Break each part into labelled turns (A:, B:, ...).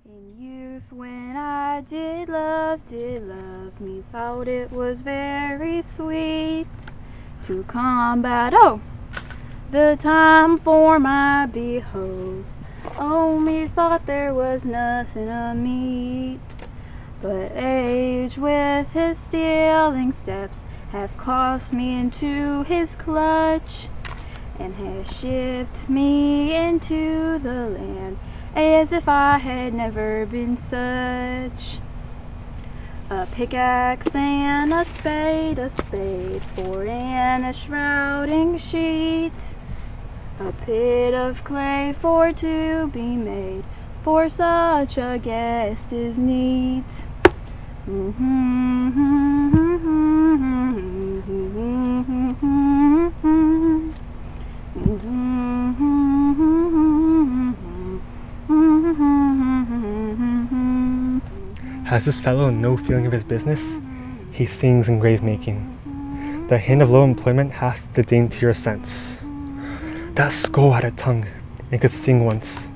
A: In youth, when I did love, me thought it was very sweet to combat, the time for my behove. Oh, me thought there was nothing amiet, but age with his stealing steps hath caught me into his clutch, and has shipped me into the land as if I had never been such. A pickaxe and a spade for a shrouding sheet, a pit of clay for to be made, for such a guest is neat.
B: Has this fellow no feeling of his business? He sings in grave making. The hand of low employment hath the daintier sense. That skull had a tongue, and could sing once.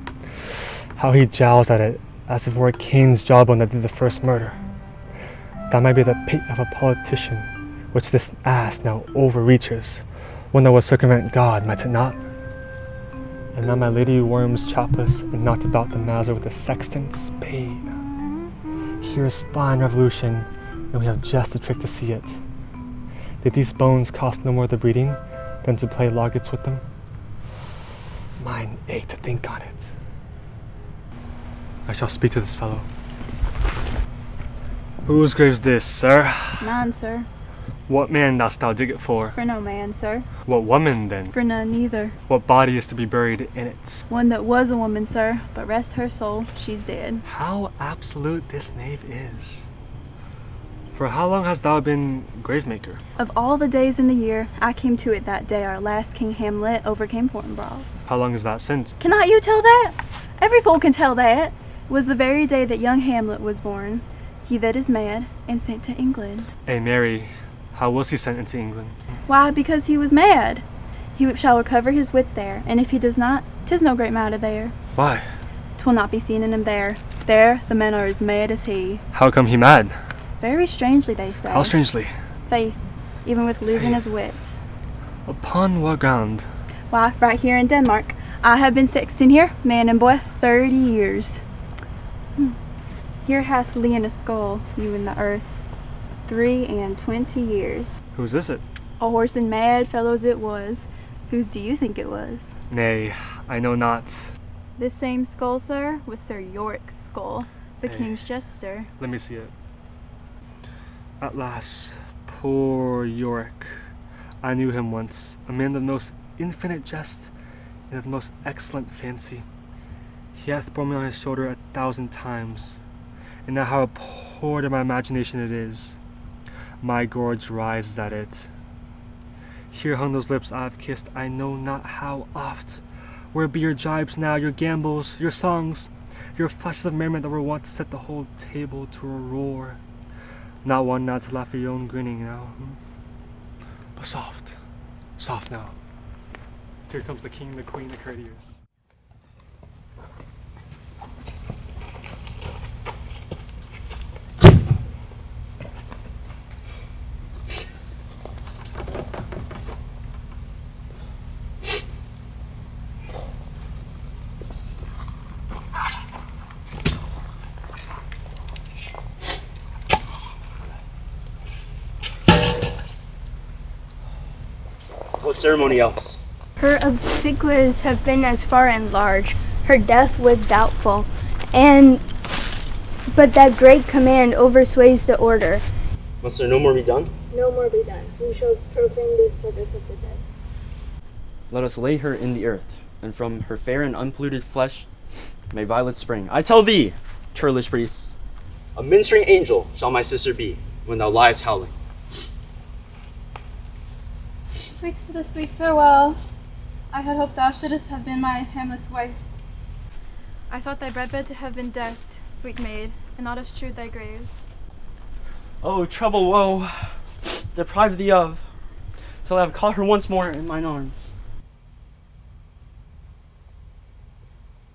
B: How he jowls at it, as if it were Cain's jawbone that did the first murder. That might be the pate of a politician, which this ass now overreaches, one that would circumvent God, might it not? And now my lady worms chapless and knocked about the mazer with a sextant spade. Here is fine revolution, and we have just the trick to see it. Did these bones cost no more the breeding than to play loggets with them? Mine ache to think on it. I shall speak to this fellow. Whose grave's this, sir?
A: Mine, sir.
B: What man dost thou dig it for?
A: For no man, sir.
B: What woman, then?
A: For none neither.
B: What body is to be buried in it?
A: One that was a woman, sir, but rest her soul, she's dead.
B: How absolute this knave is. For how long hast thou been gravemaker?
A: Of all the days in the year, I came to it that day our last King Hamlet overcame Fortinbras.
B: How long is that since?
A: Cannot you tell that? Every fool can tell that. It was the very day that young Hamlet was born, he that is mad, and sent to England.
B: Mary, how was he sent into England?
A: Why, because he was mad. He shall recover his wits there, and if he does not, 'tis no great matter there.
B: Why?
A: 'Twill not be seen in him there. There the men are as mad as he.
B: How come he mad?
A: Very strangely, they say.
B: How strangely?
A: Faith, even with losing
B: Faith.
A: his wits.
B: Upon what ground?
A: Why, right here in Denmark. I have been sexton here, man and boy, 30 years. Here hath lien a skull, you in the earth, 23 years.
B: Whose is it?
A: A horse and mad fellows it was. Whose do you think it was?
B: Nay, I know not.
A: This same skull, sir, was Sir Yorick's skull, the king's jester.
B: Let me see it. At last, poor Yorick. I knew him once, a man of most infinite jest and of most excellent fancy. He hath borne me on his shoulder 1,000 times, and now how abhorred of my imagination it is. My gorge rises at it. Here hung those lips I have kissed I know not how oft. Where be your jibes now, your gambols, your songs, your flashes of merriment that were wont to set the whole table to a roar? Not one now to laugh at your own grinning now. But soft, soft now. Here comes the king, the queen, the courtiers.
C: What ceremony else?
D: Her obsequies have been as far and large. Her death was doubtful, but that great command oversways the order.
C: Must there no more be done?
D: No more be done. Who shall profane this service of the dead?
E: Let us lay her in the earth, and from her fair and unpolluted flesh may violets spring. I tell thee, churlish priest,
C: A ministering angel shall my sister be when thou liest howling.
A: Sweets to the sweet farewell. I had hoped thou shouldst have been my Hamlet's wife. I thought thy breadbed to have been decked, sweet maid, and not as strewed thy grave.
E: oh trouble, woe, deprive thee of, till I have caught her once more in mine arms.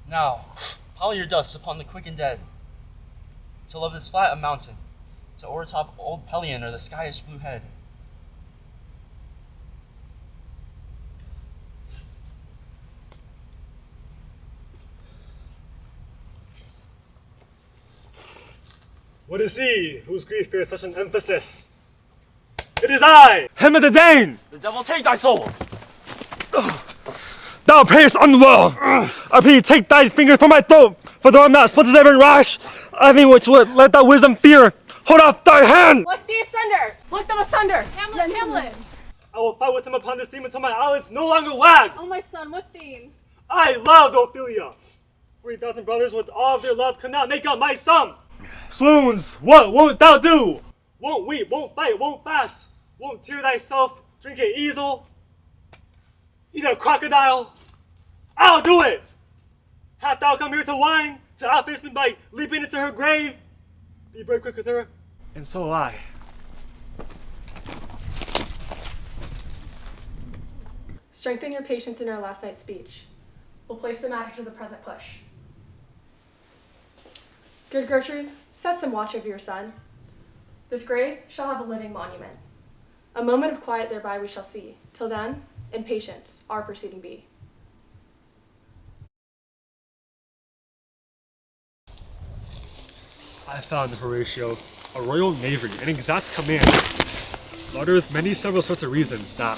C: Now, Howl your dust upon the quick and dead. To love this flat a mountain, to o'ertop old Pelion or the skyish blue head.
B: What is he whose grief bears such an emphasis? It is I, Hamlet the Dane!
E: The devil take thy soul!
B: Thou prayest unwell! I pray thee take thy finger from my throat, for though I'm not splendid and rash, I think which would let thy wisdom fear. Hold up thy hand!
A: Look thee asunder! Look them asunder! Hamlet, Hamlet!
B: I will fight with him upon this theme until my eyelids no longer wag!
A: Oh, my son, what theme?
B: I loved Ophelia! 3,000 brothers with all of their love could not make up my sum! Swoons, what won't thou do? Won't weep, won't fight, won't fast, won't tear thyself, drink an easel, eat a crocodile. I'll do it! Hast thou come here to whine, to outface me by leaping into her grave? Be brave quick with her, and so will I.
F: Strengthen your patience in our last night's speech. We'll place the matter to the present push. Good Gertrude, set some watch over your son. This grave shall have a living monument. A moment of quiet thereby we shall see. Till then, in patience, our proceeding be.
B: I found, Horatio, a royal navy, an exact command, uttered with many several sorts of reasons that,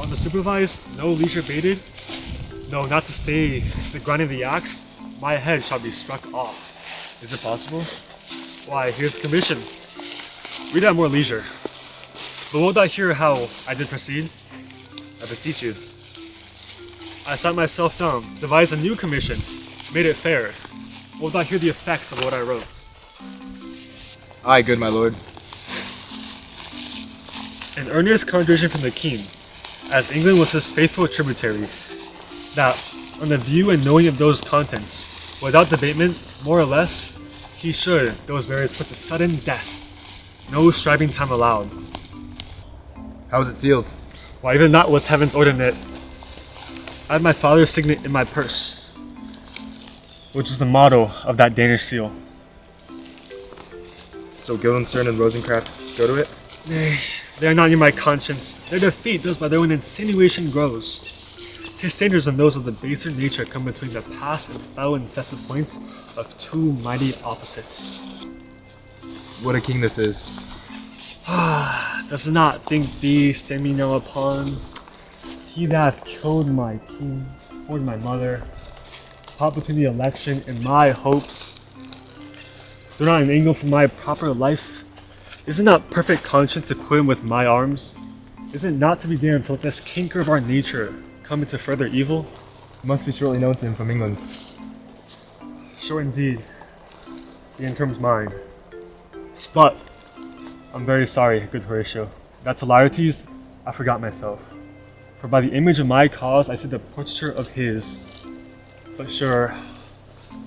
B: on the supervised, no leisure baited, no, not to stay the grinding of the axe, my head shall be struck off. Is it possible? Why, here's the commission. Read at more leisure. But won't thou hear how I did proceed? I beseech you. I sat myself down, devised a new commission, made it fair. Won't thou hear the effects of what I wrote?
G: Aye, good my lord.
B: An earnest conjuration from the king, as England was his faithful tributary, that, on the view and knowing of those contents, without debatement, more or less, he should, those barriers put to sudden death, no striving time allowed.
G: How was it sealed?
B: Why, even that was heaven's ordinate. I had my father's signet in my purse, which is the motto of that Danish seal.
G: So Guildenstern and Rosencraft go to it?
B: Nay, they are not near my conscience. Their defeat does by their own insinuation grows. 'Tis dangers when those of the baser nature come between the past and foul incessant points of two mighty opposites.
G: What a king this is.
B: Does not think thee stand me now upon. He that hath killed my king, or my mother, caught between the election and my hopes. Though not an angle from my proper life, is it not perfect conscience to quit him with my arms? Is it not to be damned till this canker of our nature come into further evil?
G: It must be shortly known to him from England.
B: Sure indeed, the interim's mine. But I'm very sorry, good Horatio, that to Laertes I forgot myself. For by the image of my cause I see the portraiture of his. But sure,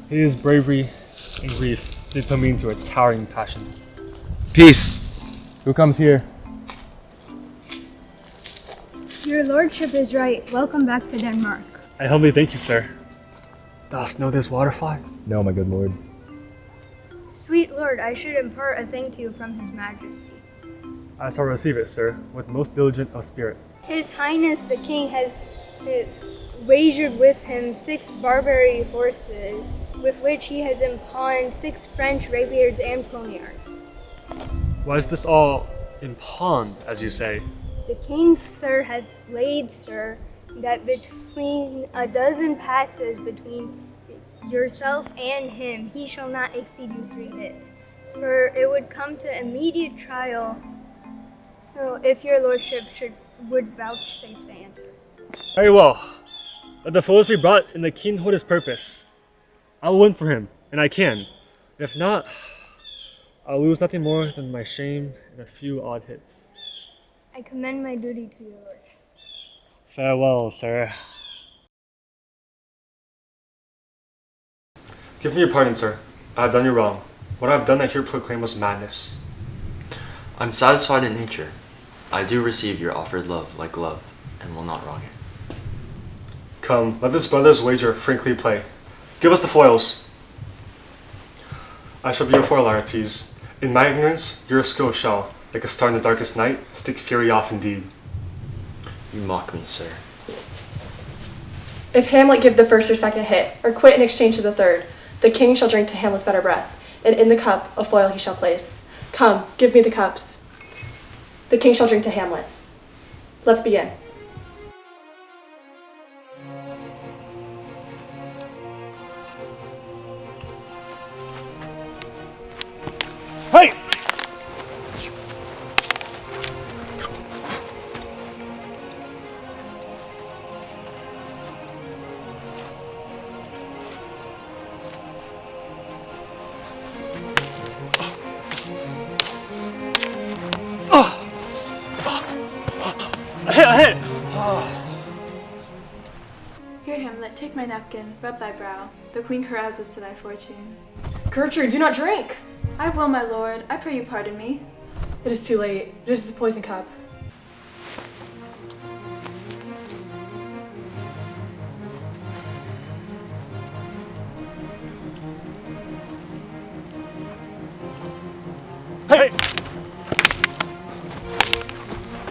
B: his bravery and grief did put me into a towering passion.
G: Peace! Who comes here?
D: Your lordship is right. Welcome back to Denmark.
B: I humbly thank you, sir. Dost know this waterfly?
G: No, my good lord.
D: Sweet lord, I should impart a thing to you from his majesty.
B: I shall receive it, sir, with most diligent of spirit.
D: His highness the king has wagered with him 6 Barbary horses, with which he has impounded 6 French rapiers and poniards.
B: Why is this all impound, as you say?
D: The king, sir, has laid, sir, that between a dozen passes between yourself and him, he shall not exceed you 3 hits. For it would come to immediate trial if your lordship would vouchsafe the answer.
B: Very well. Let the foes be brought and the king hold his purpose. I will win for him, and I can. If not, I'll lose nothing more than my shame and a few odd hits.
D: I commend my duty to your lordship.
B: Farewell, sir. Give me your pardon, sir. I have done you wrong. What I have done I here proclaim was madness.
E: I'm satisfied in nature. I do receive your offered love like love, and will not wrong it.
B: Come, let this brothers wager frankly play. Give us the foils. I shall be your foil, Laertes. In my ignorance, your skill shall, like a star in the darkest night, stick fury off indeed.
E: You mock me, sir.
F: If Hamlet give the first or second hit, or quit in exchange to the third, the king shall drink to Hamlet's better breath, and in the cup a foil he shall place. Come, give me the cups. The king shall drink to Hamlet. Let's begin.
B: Hey! Hit!
A: Here, Hamlet, take my napkin, rub thy brow. The queen carouses to thy fortune.
F: Gertrude, do not drink!
A: I will, my lord. I pray you pardon me.
F: It is too late. It is the poison cup.
B: Hey!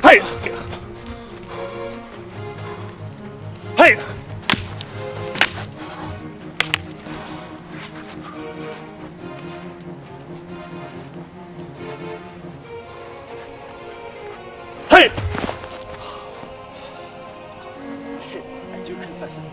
B: Hey! Hey! Hey!
E: I do confess it.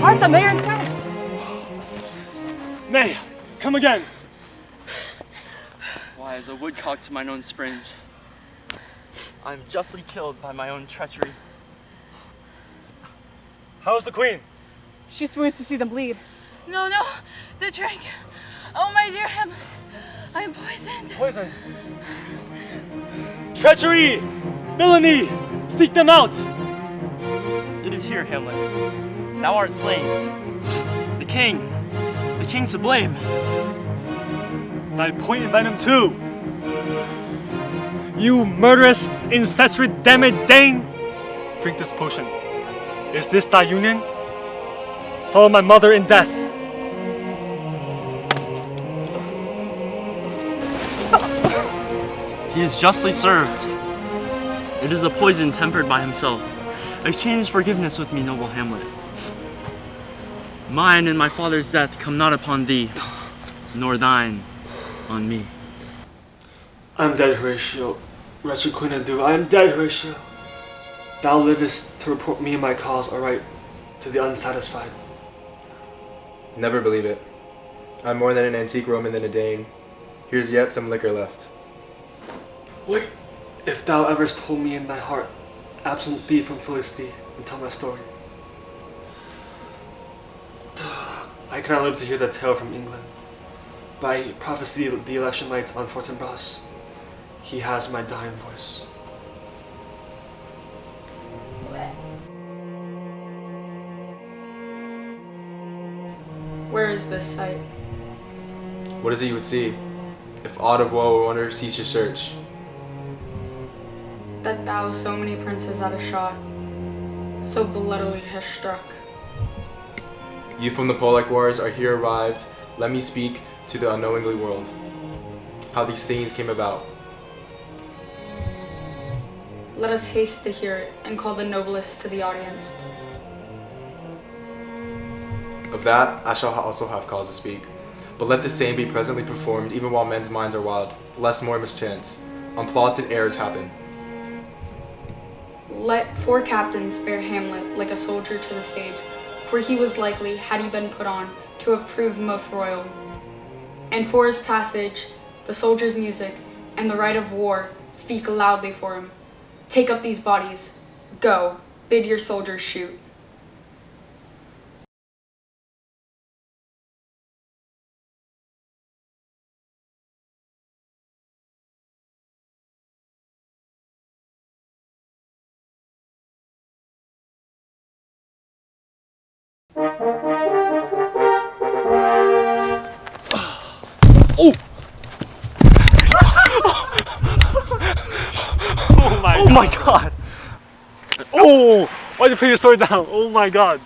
F: Martha, mayor and friend!
B: Nay, come again.
E: Why, as a woodcock to mine own springe, I am justly killed by my own treachery.
B: How's the queen?
F: She swoons to see them bleed.
A: No, no, the drink. Oh, my dear Hamlet, I am poisoned.
B: Poison. Treachery! Villainy! Seek them out!
C: It is here, Hamlet. Thou art slain. The king's to blame.
B: Thy pointed venom too! You murderous, incestuous, damned Dane! Drink this potion. Is this thy union? Follow my mother in death.
C: He is justly served. It is a poison tempered by himself. Exchange forgiveness with me, noble Hamlet. Mine and my father's death come not upon thee, nor thine on me.
B: I am dead, Horatio. Wretched Queen Ado, I am dead, Horatio. Thou livest to report me and my cause aright to the unsatisfied.
G: Never believe it. I'm more than an antique Roman than a Dane. Here's yet some liquor left.
B: Wait, if thou everst hold me in thy heart, absent thee from felicity, and tell my story. I cannot live to hear the tale from England. By prophecy the election lights on Fortinbras. He has my dying voice.
A: Where is this site?
G: What is it you would see? If aught of woe or wonder, cease your search.
A: That thou so many princes at a shot, so bloodily hast struck.
G: You from the Polack wars are here arrived. Let me speak to the unknowingly world. How these things came about.
A: Let us haste to hear it, and call the noblest to the audience.
G: Of that I shall also have cause to speak. But let the same be presently performed, even while men's minds are wild, lest more mischance, unplotted errors happen.
A: Let 4 captains bear Hamlet like a soldier to the stage, for he was likely, had he been put on, to have proved most royal. And for his passage,
H: the soldier's music, and the right of war speak loudly for him. Take up these bodies. Go, bid your soldiers shoot.
B: Oh my god! Oh! Why'd you put your sword down? Oh my god!